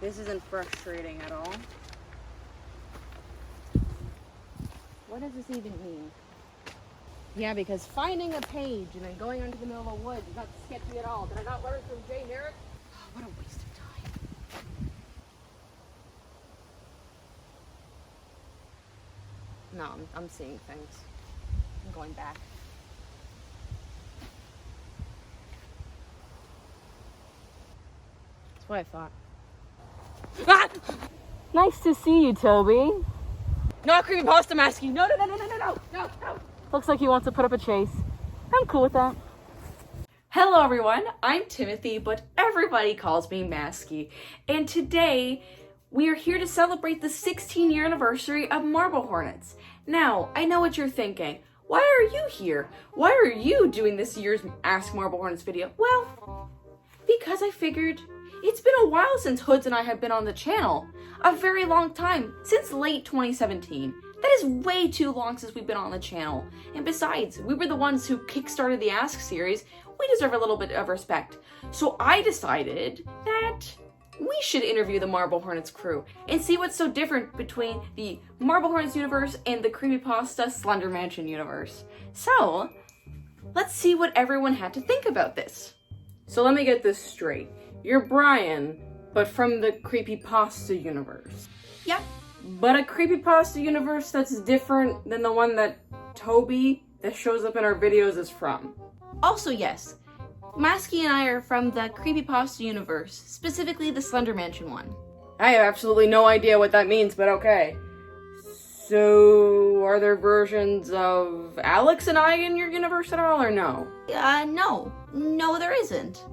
This isn't frustrating at all. What does this even mean? Yeah, because finding a page and then going into the middle of a woods is not sketchy at all. Did I not learn from Jay Merrick? Oh, what a waste of time. No, I'm seeing things. I'm going back. That's what I thought. Ah! Nice to see you, Toby. Not Creepypasta Masky. No. Looks like he wants to put up a chase. I'm cool with that. Hello everyone, I'm Timothy, but everybody calls me Masky. And today, we are here to celebrate the 16-year anniversary of Marble Hornets. Now, I know what you're thinking. Why are you here? Why are you doing this year's Ask Marble Hornets video? Well, because I figured it's been a while since Hoods and I have been on the channel. A very long time, since late 2017. That is way too long since we've been on the channel. And besides, we were the ones who kickstarted the Ask series. We deserve a little bit of respect. So I decided that we should interview the Marble Hornets crew and see what's so different between the Marble Hornets universe and the Creepypasta Slender Mansion universe. So, let's see what everyone had to think about this. So let me get this straight. You're Brian, but from the Creepypasta universe. Yep. But a Creepypasta universe that's different than the one that Toby, that shows up in our videos, is from. Also, yes, Masky and I are from the Creepypasta universe, specifically the Slender Mansion one. I have absolutely no idea what that means, but okay. So, are there versions of Alex and I in your universe at all, or no? No, there isn't.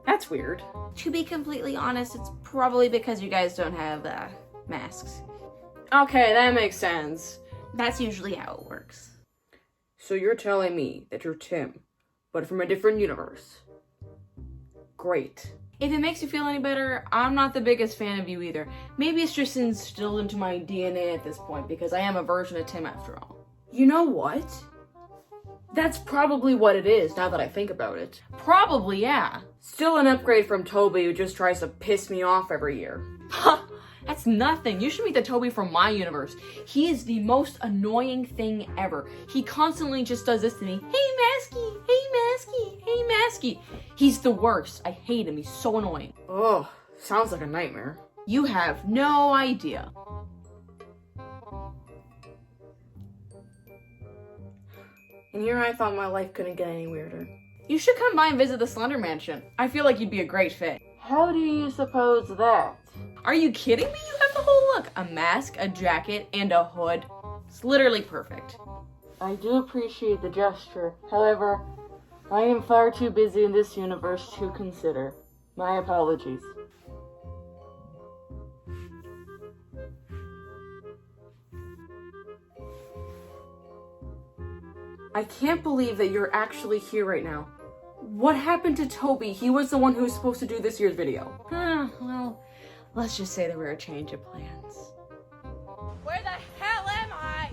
That's weird. To be completely honest, it's probably because you guys don't have, masks. Okay, that makes sense. That's usually how it works. So you're telling me that you're Tim, but from a different universe. Great. If it makes you feel any better, I'm not the biggest fan of you either. Maybe it's just instilled into my DNA at this point, because I am a version of Tim after all. You know what? That's probably what it is, now that I think about it. Probably, yeah. Still an upgrade from Toby, who just tries to piss me off every year. Ha! That's nothing. You should meet the Toby from my universe. He is the most annoying thing ever. He constantly just does this to me. Hey, Masky! Hey, Masky! Hey, Masky! He's the worst. I hate him. He's so annoying. Oh, sounds like a nightmare. You have no idea. And here I thought my life couldn't get any weirder. You should come by and visit the Slender Mansion. I feel like you'd be a great fit. How do you suppose that? Are you kidding me? You have the whole look. A mask, a jacket, and a hood. It's literally perfect. I do appreciate the gesture. However, I am far too busy in this universe to consider. My apologies. I can't believe that you're actually here right now. What happened to Toby? He was the one who was supposed to do this year's video. Well, let's just say there were a change of plans. Where the hell am I?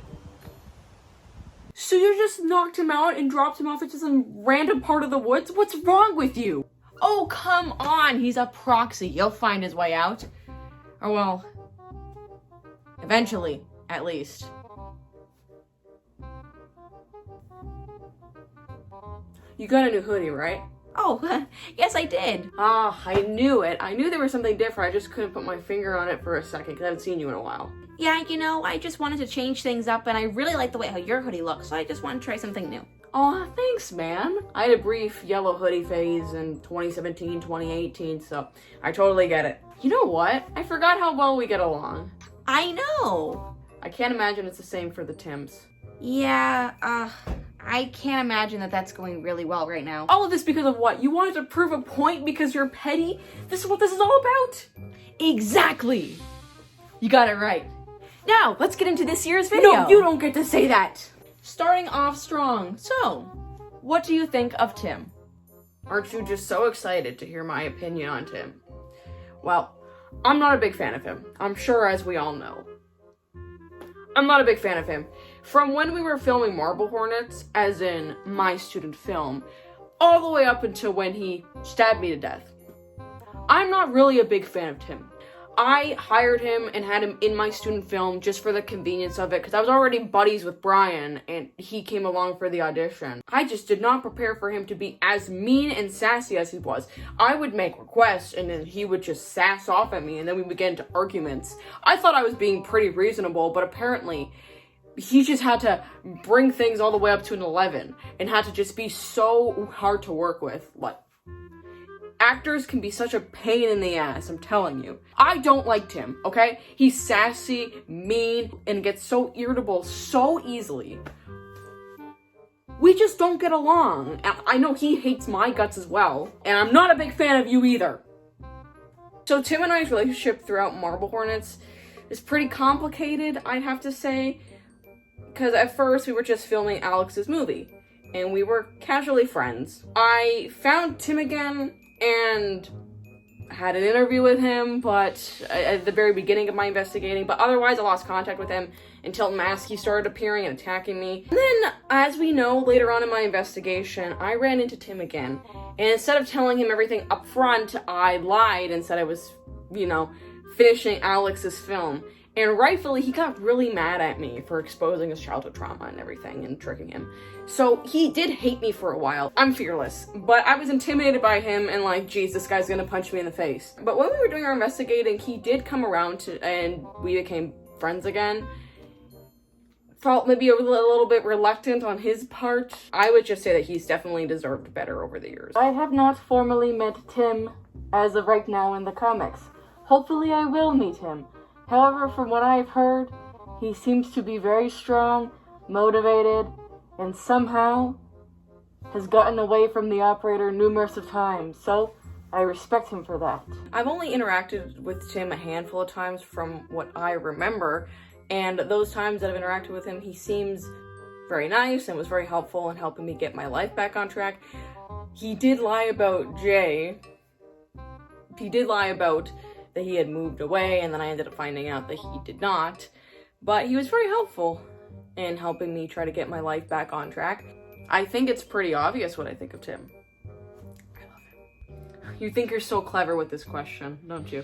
So you just knocked him out and dropped him off into some random part of the woods? What's wrong with you? Oh, come on! He's a proxy. He'll find his way out. Or, well, eventually, at least. You got a new hoodie, right? Oh, yes, I did. Ah, I knew it. I knew there was something different. I just couldn't put my finger on it for a second because I haven't seen you in a while. Yeah, I just wanted to change things up, and I really like the way how your hoodie looks, so I just want to try something new. Aw, thanks, man. I had a brief yellow hoodie phase in 2017, 2018, so I totally get it. You know what? I forgot how well we get along. I know. I can't imagine it's the same for the Tims. Yeah, I can't imagine that that's going really well right now. All of this because of what? You wanted to prove a point because you're petty? This is what this is all about? Exactly. You got it right. Now, let's get into this year's video. No, you don't get to say that. Starting off strong. So, what do you think of Tim? Aren't you just so excited to hear my opinion on Tim? Well, I'm not a big fan of him. I'm sure, as we all know. I'm not a big fan of him. From when we were filming Marble Hornets, as in my student film, all the way up until when he stabbed me to death. I'm not really a big fan of Tim. I hired him and had him in my student film just for the convenience of it, because I was already buddies with Brian, and he came along for the audition. I just did not prepare for him to be as mean and sassy as he was. I would make requests, and then he would just sass off at me, and then we would get into arguments. I thought I was being pretty reasonable, but apparently he just had to bring things all the way up to an 11, and had to just be so hard to work with. Like, actors can be such a pain in the ass, I'm telling you. I don't like Tim, okay? He's sassy, mean, and gets so irritable so easily. We just don't get along. And I know he hates my guts as well, and I'm not a big fan of you either. So Tim and I's relationship throughout Marble Hornets is pretty complicated, I'd have to say, because at first we were just filming Alex's movie, and we were casually friends. I found Tim again and had an interview with him, but at the very beginning of my investigating, but otherwise I lost contact with him until Masky started appearing and attacking me. And then, as we know, later on in my investigation, I ran into Tim again, and instead of telling him everything up front, I lied and said I was, finishing Alex's film. And rightfully, he got really mad at me for exposing his childhood trauma and everything and tricking him. So he did hate me for a while. I'm fearless, but I was intimidated by him and like, geez, this guy's gonna punch me in the face. But when we were doing our investigating, he did come around and we became friends again. Felt maybe a little bit reluctant on his part. I would just say that he's definitely deserved better over the years. I have not formally met Tim as of right now in the comics. Hopefully I will meet him. However, from what I've heard, he seems to be very strong, motivated, and somehow has gotten away from the operator numerous of times, so I respect him for that. I've only interacted with Tim a handful of times from what I remember, and those times that I've interacted with him, he seems very nice and was very helpful in helping me get my life back on track. He did lie about Jay. He did lie about that he had moved away, and then I ended up finding out that he did not. But he was very helpful in helping me try to get my life back on track. I think it's pretty obvious what I think of Tim. I love him. You think you're so clever with this question, don't you?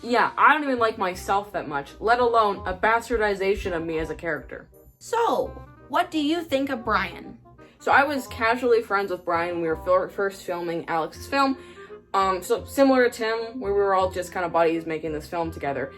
Yeah, I don't even like myself that much, let alone a bastardization of me as a character. So, what do you think of Brian? So I was casually friends with Brian when we were first filming Alex's film. So similar to Tim, where we were all just kind of buddies making this film together.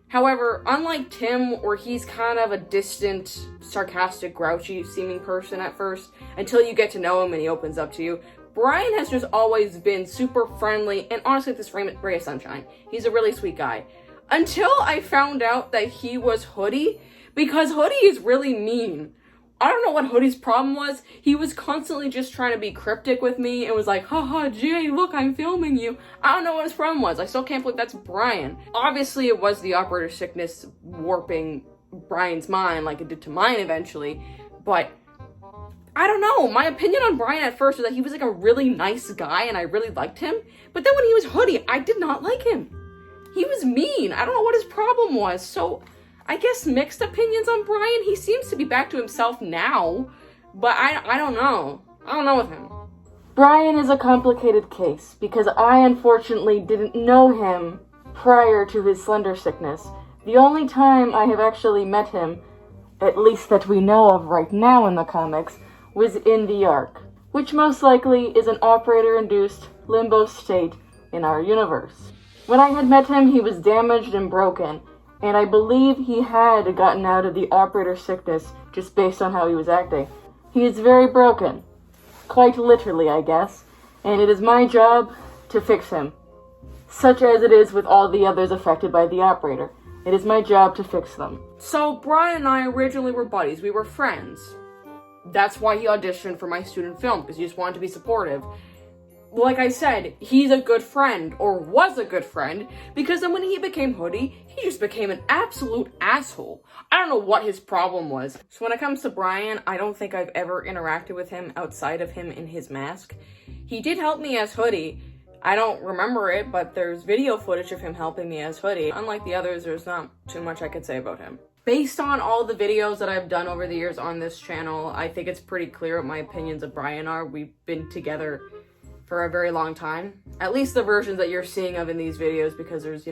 However, unlike Tim, where he's kind of a distant, sarcastic, grouchy seeming person at first, until you get to know him and he opens up to you, Brian has just always been super friendly and honestly this ray of sunshine. He's a really sweet guy. Until I found out that he was Hoodie, because Hoodie is really mean. I don't know what Hoodie's problem was. He was constantly just trying to be cryptic with me and was like, haha, Jay, look, I'm filming you. I don't know what his problem was. I still can't believe that's Brian. Obviously, it was the operator sickness warping Brian's mind like it did to mine eventually, but I don't know. My opinion on Brian at first was that he was like a really nice guy and I really liked him, but then when he was Hoodie, I did not like him. He was mean. I don't know what his problem was, so I guess mixed opinions on Brian. He seems to be back to himself now, but I don't know. I don't know with him. Brian is a complicated case because I unfortunately didn't know him prior to his slender sickness. The only time I have actually met him, at least that we know of right now in the comics, was in the Ark, which most likely is an operator-induced limbo state in our universe. When I had met him, he was damaged and broken, and I believe he had gotten out of the operator sickness just based on how he was acting. He is very broken. Quite literally, I guess. And it is my job to fix him. Such as it is with all the others affected by the operator. It is my job to fix them. So Brian and I originally were buddies. We were friends. That's why he auditioned for my student film, because he just wanted to be supportive. Like I said, he's a good friend, or was a good friend, because then when he became Hoodie, he just became an absolute asshole. I don't know what his problem was. So when it comes to Brian, I don't think I've ever interacted with him outside of him in his mask. He did help me as Hoodie. I don't remember it, but there's video footage of him helping me as Hoodie. Unlike the others, there's not too much I could say about him. Based on all the videos that I've done over the years on this channel, I think it's pretty clear what my opinions of Brian are. We've been together for a very long time. At least the versions that you're seeing of in these videos, because there's,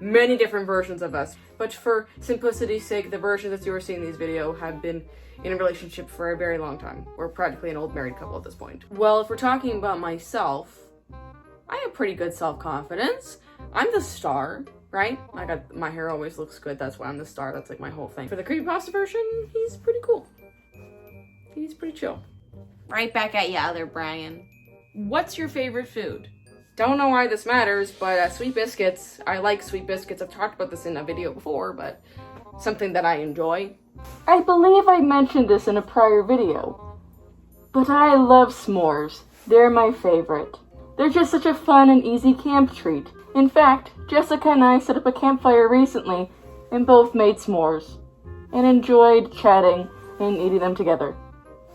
many different versions of us. But for simplicity's sake, the versions that you are seeing in these videos have been in a relationship for a very long time. We're practically an old married couple at this point. Well, if we're talking about myself, I have pretty good self-confidence. I'm the star, right? My hair always looks good. That's why I'm the star. That's like my whole thing. For the creepypasta version, he's pretty cool. He's pretty chill. Right back at you, other Brian. What's your favorite food? Don't know why this matters, but sweet biscuits. I like sweet biscuits. I've talked about this in a video before, but something that I enjoy. I believe I mentioned this in a prior video, but I love s'mores. They're my favorite. They're just such a fun and easy camp treat. In fact, Jessica and I set up a campfire recently and both made s'mores and enjoyed chatting and eating them together.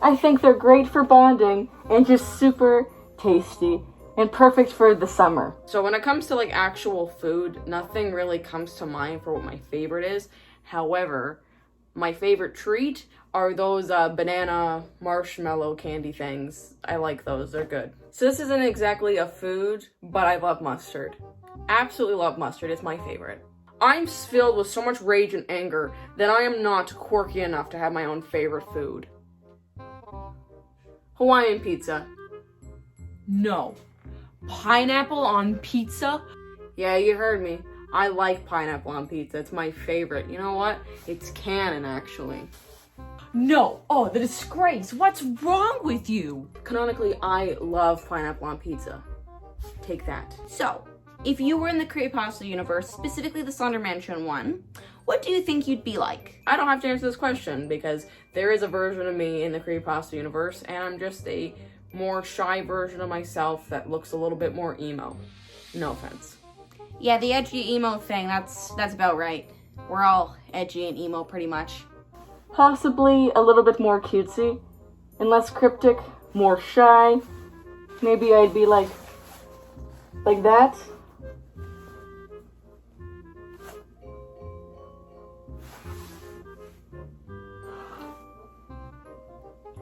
I think they're great for bonding and just super tasty and perfect for the summer. So when it comes to like actual food, nothing really comes to mind for what my favorite is. However, my favorite treat are those banana marshmallow candy things. I like those, they're good. So this isn't exactly a food, but I love mustard. Absolutely love mustard, it's my favorite. I'm filled with so much rage and anger that I am not quirky enough to have my own favorite food. Hawaiian pizza. No. Pineapple on pizza? Yeah, you heard me. I like pineapple on pizza. It's my favorite. You know what? It's canon, actually. No. Oh, the disgrace. What's wrong with you? Canonically, I love pineapple on pizza. Take that. So, if you were in the Creepypasta universe, specifically the Slender Mansion one, what do you think you'd be like? I don't have to answer this question because there is a version of me in the Creepypasta universe, and I'm just a more shy version of myself that looks a little bit more emo. No offense. Yeah, the edgy emo thing, that's about right. We're all edgy and emo pretty much. Possibly a little bit more cutesy and less cryptic, more shy. Maybe I'd be like that.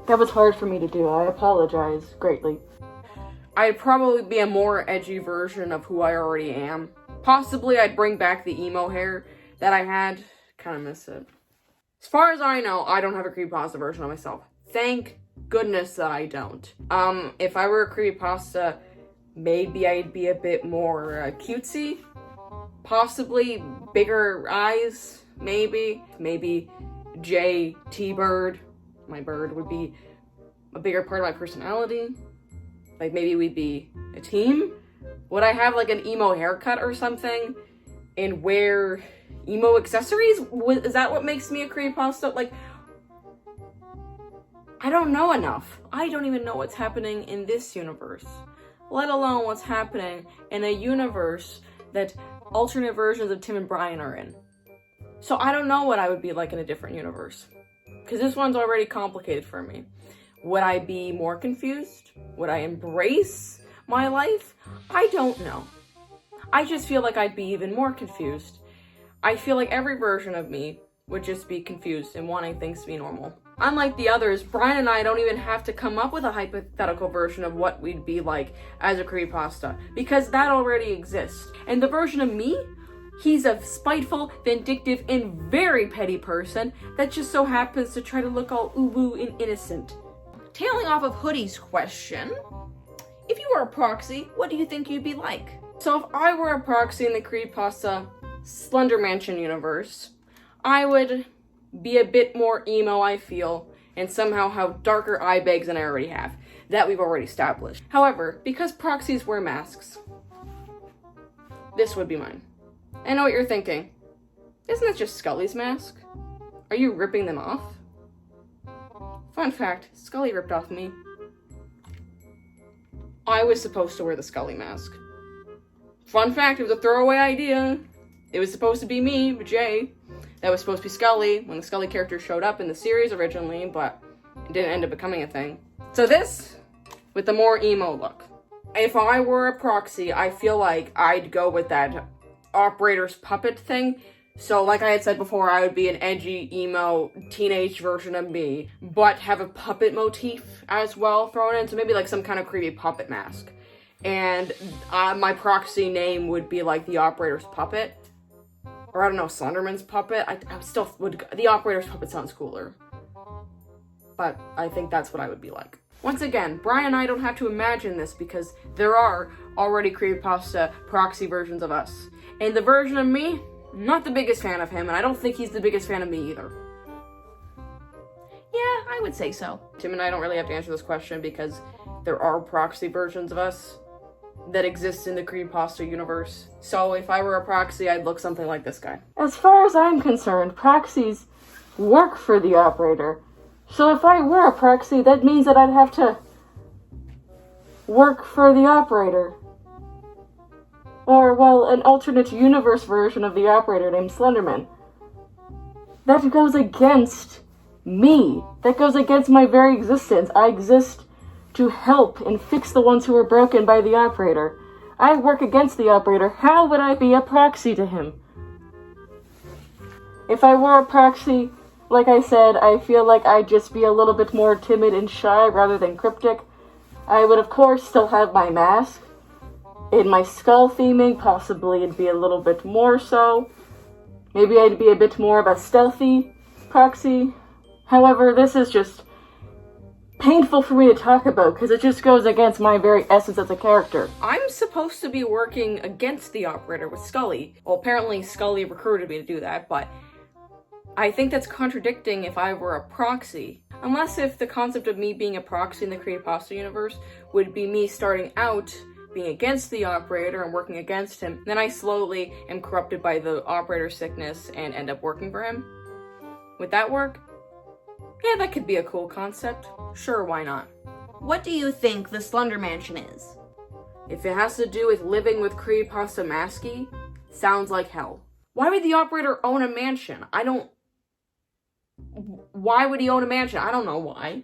That was hard for me to do. I apologize greatly. I'd probably be a more edgy version of who I already am. Possibly I'd bring back the emo hair that I had. Kind of miss it. As far as I know, I don't have a creepypasta version of myself. Thank goodness that I don't. If I were a creepypasta, maybe I'd be a bit more cutesy. Possibly bigger eyes, maybe. Maybe J, T-Bird, my bird, would be a bigger part of my personality. Like maybe we'd be a team? Would I have like an emo haircut or something and wear emo accessories? Is that what makes me a creepypasta? Like, I don't know enough. I don't even know what's happening in this universe, let alone what's happening in a universe that alternate versions of Tim and Brian are in. So I don't know what I would be like in a different universe, because this one's already complicated for me. Would I be more confused? Would I embrace my life? I don't know. I just feel like I'd be even more confused. I feel like every version of me would just be confused and wanting things to be normal. Unlike the others, Brian and I don't even have to come up with a hypothetical version of what we'd be like as a creepypasta, because that already exists. And the version of me, he's a spiteful, vindictive, and very petty person that just so happens to try to look all ooh-woo and innocent. Tailing off of Hoodie's question, if you were a proxy, what do you think you'd be like? So if I were a proxy in the creepypasta Slender Mansion universe, I would be a bit more emo, I feel, and somehow have darker eye bags than I already have. That we've already established. However, because proxies wear masks, this would be mine. I know what you're thinking. Isn't that just Scully's mask? Are you ripping them off? Fun fact, Scully ripped off me. I was supposed to wear the Scully mask. Fun fact, it was a throwaway idea. It was supposed to be me, Jay. That was supposed to be Scully when the Scully character showed up in the series originally, but it didn't end up becoming a thing. So this, with the more emo look. If I were a proxy, I feel like I'd go with that operator's puppet thing. So like I had said before, I would be an edgy, emo, teenage version of me, but have a puppet motif as well thrown in. So maybe like some kind of creepy puppet mask. And my proxy name would be like the operator's puppet. Or I don't know, Slenderman's puppet. I still would, the operator's puppet sounds cooler. But I think that's what I would be like. Once again, Brian and I don't have to imagine this because there are already creepypasta proxy versions of us. And the version of me, not the biggest fan of him, and I don't think he's the biggest fan of me either. Yeah, I would say so. Tim and I don't really have to answer this question because there are proxy versions of us that exist in the creepypasta universe. So if I were a proxy, I'd look something like this guy. As far as I'm concerned, proxies work for the operator. So if I were a proxy, that means that I'd have to work for the operator. Or, well, an alternate universe version of the operator named Slenderman. That goes against me. That goes against my very existence. I exist to help and fix the ones who are broken by the operator. I work against the operator. How would I be a proxy to him? If I were a proxy, like I said, I feel like I'd just be a little bit more timid and shy rather than cryptic. I would, of course, still have my mask. In my skull theming, possibly it'd be a little bit more so. Maybe I'd be a bit more of a stealthy proxy. However, this is just painful for me to talk about because it just goes against my very essence as a character. I'm supposed to be working against the operator with Scully. Well, apparently Scully recruited me to do that, but I think that's contradicting if I were a proxy. Unless if the concept of me being a proxy in the creepypasta universe would be me starting out being against the operator and working against him, then I slowly am corrupted by the operator's sickness and end up working for him. Would that work? Yeah, that could be a cool concept. Sure, why not? What do you think the Slender Mansion is? If it has to do with living with Creepypasta Masky, sounds like hell. Why would the operator own a mansion? Why would he own a mansion? I don't know why.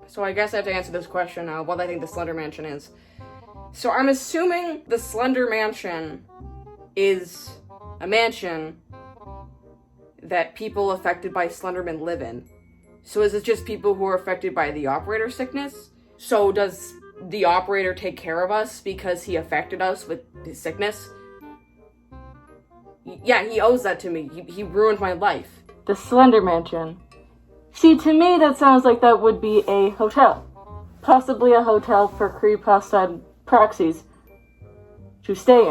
So I guess I have to answer this question, what I think the Slender Mansion is. So I'm assuming the Slender Mansion is a mansion that people affected by Slenderman live in. So is it just people who are affected by the operator sickness? So does the operator take care of us because he affected us with his sickness? Yeah, he owes that to me. He ruined my life. The Slender Mansion. See, to me that sounds like that would be a hotel. Possibly a hotel for creepypasta proxies to stay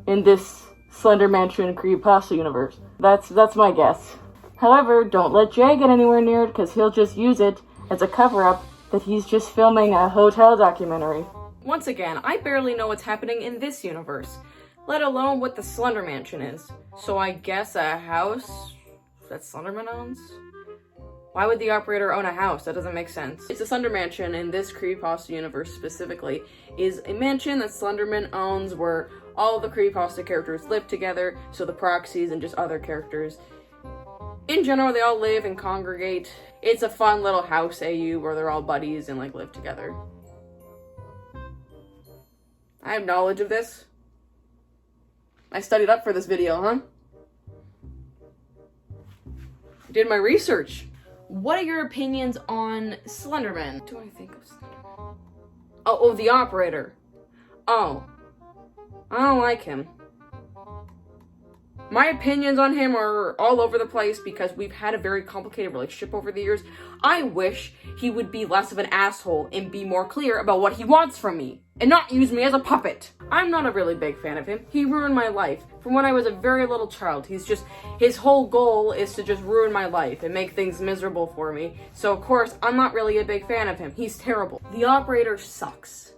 in this Slender Mansion creepypasta universe. That's my guess. However, don't let Jay get anywhere near it because he'll just use it as a cover-up that he's just filming a hotel documentary. Once again, I barely know what's happening in this universe, let alone what the Slender Mansion is. So I guess a house that Slenderman owns? Why would the operator own a house? That doesn't make sense. It's a Slender Mansion in this creepypasta universe specifically is a mansion that Slenderman owns where all the creepypasta characters live together, so the proxies and just other characters. In general, they all live and congregate. It's a fun little house AU where they're all buddies and like live together. I have knowledge of this. I studied up for this video, huh? I did my research. What are your opinions on Slenderman? What do I think of Slenderman? Oh, the operator. Oh. I don't like him. My opinions on him are all over the place because we've had a very complicated relationship over the years. I wish he would be less of an asshole and be more clear about what he wants from me and not use me as a puppet. I'm not a really big fan of him. He ruined my life from when I was a very little child. His whole goal is to just ruin my life and make things miserable for me. So of course, I'm not really a big fan of him. He's terrible. The operator sucks.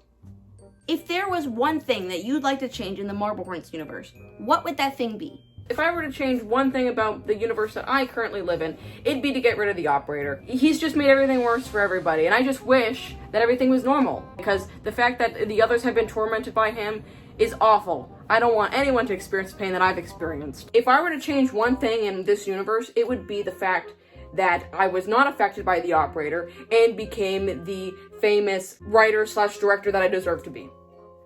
If there was one thing that you'd like to change in the Marble Hornets universe, what would that thing be? If I were to change one thing about the universe that I currently live in, it'd be to get rid of the operator. He's just made everything worse for everybody, and I just wish that everything was normal, because the fact that the others have been tormented by him is awful. I don't want anyone to experience the pain that I've experienced. If I were to change one thing in this universe, it would be the fact that I was not affected by the operator and became the famous writer/director that I deserve to be.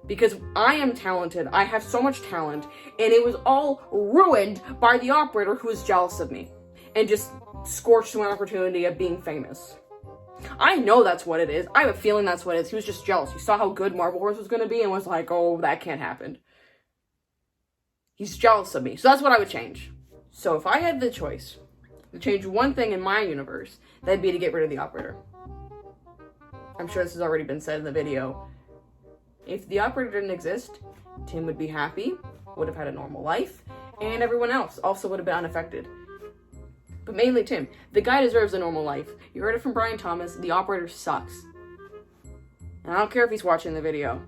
Because I am talented, I have so much talent, and it was all ruined by the operator who was jealous of me and just scorched my opportunity of being famous. I know that's what it is. I have a feeling that's what it is. He was just jealous. He saw how good Marble Horse was going to be and was like, oh, that can't happen. He's jealous of me. So that's what I would change. So if I had the choice to change one thing in my universe, that'd be to get rid of the operator. I'm sure this has already been said in the video. If the operator didn't exist, Tim would be happy, would have had a normal life, and everyone else also would have been unaffected. But mainly Tim. The guy deserves a normal life. You heard it from Brian Thomas, the operator sucks. And I don't care if he's watching the video.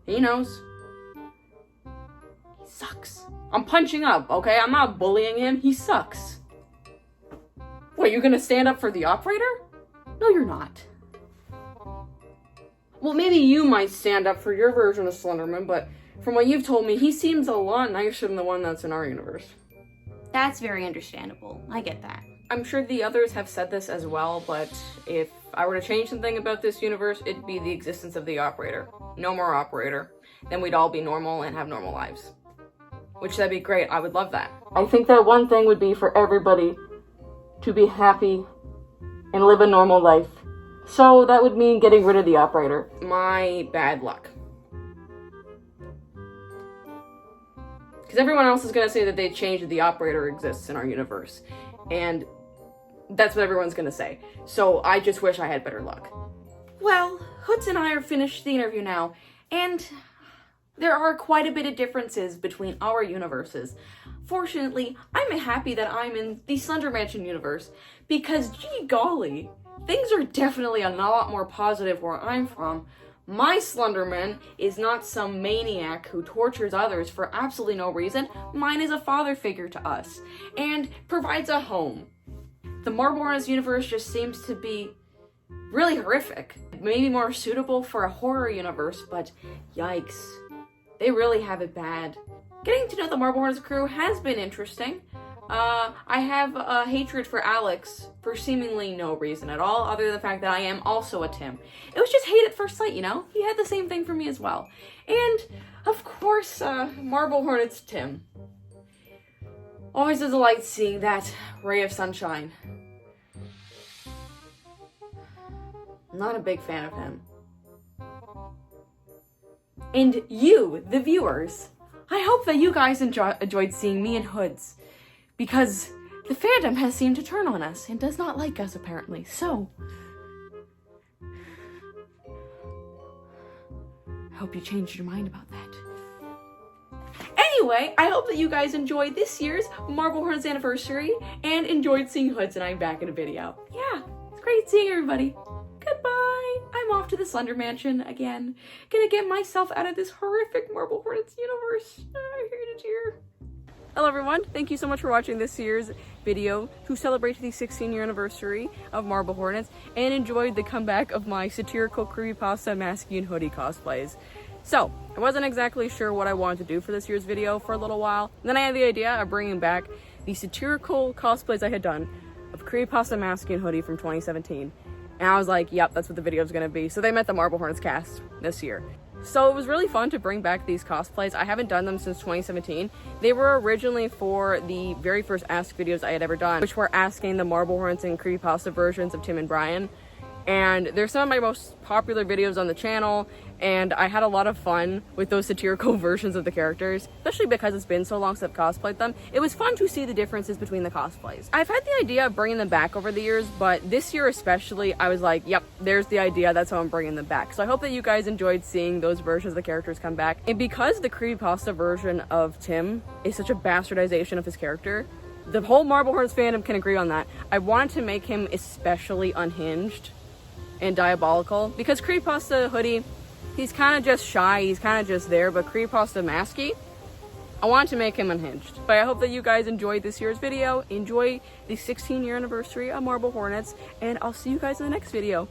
He knows. He sucks. I'm punching up, okay? I'm not bullying him. He sucks. What, you're gonna stand up for the operator? No, you're not. Well, maybe you might stand up for your version of Slenderman, but from what you've told me, he seems a lot nicer than the one that's in our universe. That's very understandable. I get that. I'm sure the others have said this as well, but if I were to change something about this universe, it'd be the existence of the operator. No more operator. Then we'd all be normal and have normal lives. Which, that'd be great. I would love that. I think that one thing would be for everybody to be happy and live a normal life. So that would mean getting rid of the operator. My bad luck. Because everyone else is going to say that they changed that the operator exists in our universe. And that's what everyone's going to say. So I just wish I had better luck. Well, Hoods and I are finished the interview now. And there are quite a bit of differences between our universes. Fortunately, I'm happy that I'm in the Slender Mansion universe. Because, gee golly, things are definitely a lot more positive where I'm from. My Slenderman is not some maniac who tortures others for absolutely no reason. Mine is a father figure to us and provides a home. The Marble Hornets universe just seems to be really horrific. Maybe more suitable for a horror universe, but yikes. They really have it bad. Getting to know the Marble Hornets crew has been interesting. I have a hatred for Alex for seemingly no reason at all, other than the fact that I am also a Tim. It was just hate at first sight, you know? He had the same thing for me as well. And, of course, Marble Hornets Tim. Always a delight seeing that ray of sunshine. Not a big fan of him. And you, the viewers, I hope that you guys enjoyed seeing me in Hoods. Because the fandom has seemed to turn on us and does not like us, apparently. So, I hope you changed your mind about that. Anyway, I hope that you guys enjoyed this year's Marble Hornets anniversary and enjoyed seeing Hoods and I'm back in a video. Yeah, it's great seeing everybody. Goodbye. I'm off to the Slender Mansion again. Gonna get myself out of this horrific Marble Hornets universe. I hate it here. Hello everyone, thank you so much for watching this year's video to celebrate the 16-year anniversary of Marble Hornets and enjoyed the comeback of my satirical Creepypasta Masky and Hoodie cosplays. So, I wasn't exactly sure what I wanted to do for this year's video for a little while. Then I had the idea of bringing back the satirical cosplays I had done of Creepypasta Masky and Hoodie from 2017. And I was like, yep, that's what the video is going to be. So they met the Marble Hornets cast this year. So it was really fun to bring back these cosplays. I haven't done them since 2017. They were originally for the very first Ask videos I had ever done, which were asking the Marble Hornets and Creepypasta versions of Tim and Brian. And they're some of my most popular videos on the channel, and I had a lot of fun with those satirical versions of the characters, especially because it's been so long since I've cosplayed them. It was fun to see the differences between the cosplays. I've had the idea of bringing them back over the years, but this year especially, I was like, yep, there's the idea, that's how I'm bringing them back. So I hope that you guys enjoyed seeing those versions of the characters come back. And because the Creepypasta version of Tim is such a bastardization of his character, the whole Marble Hornets fandom can agree on that. I wanted to make him especially unhinged and diabolical, because Creepypasta Hoodie, he's kind of just shy, he's kind of just there, but Creepypasta Masky, I wanted to make him unhinged. But I hope that you guys enjoyed this year's video, enjoy the 16-year anniversary of Marble Hornets, and I'll see you guys in the next video.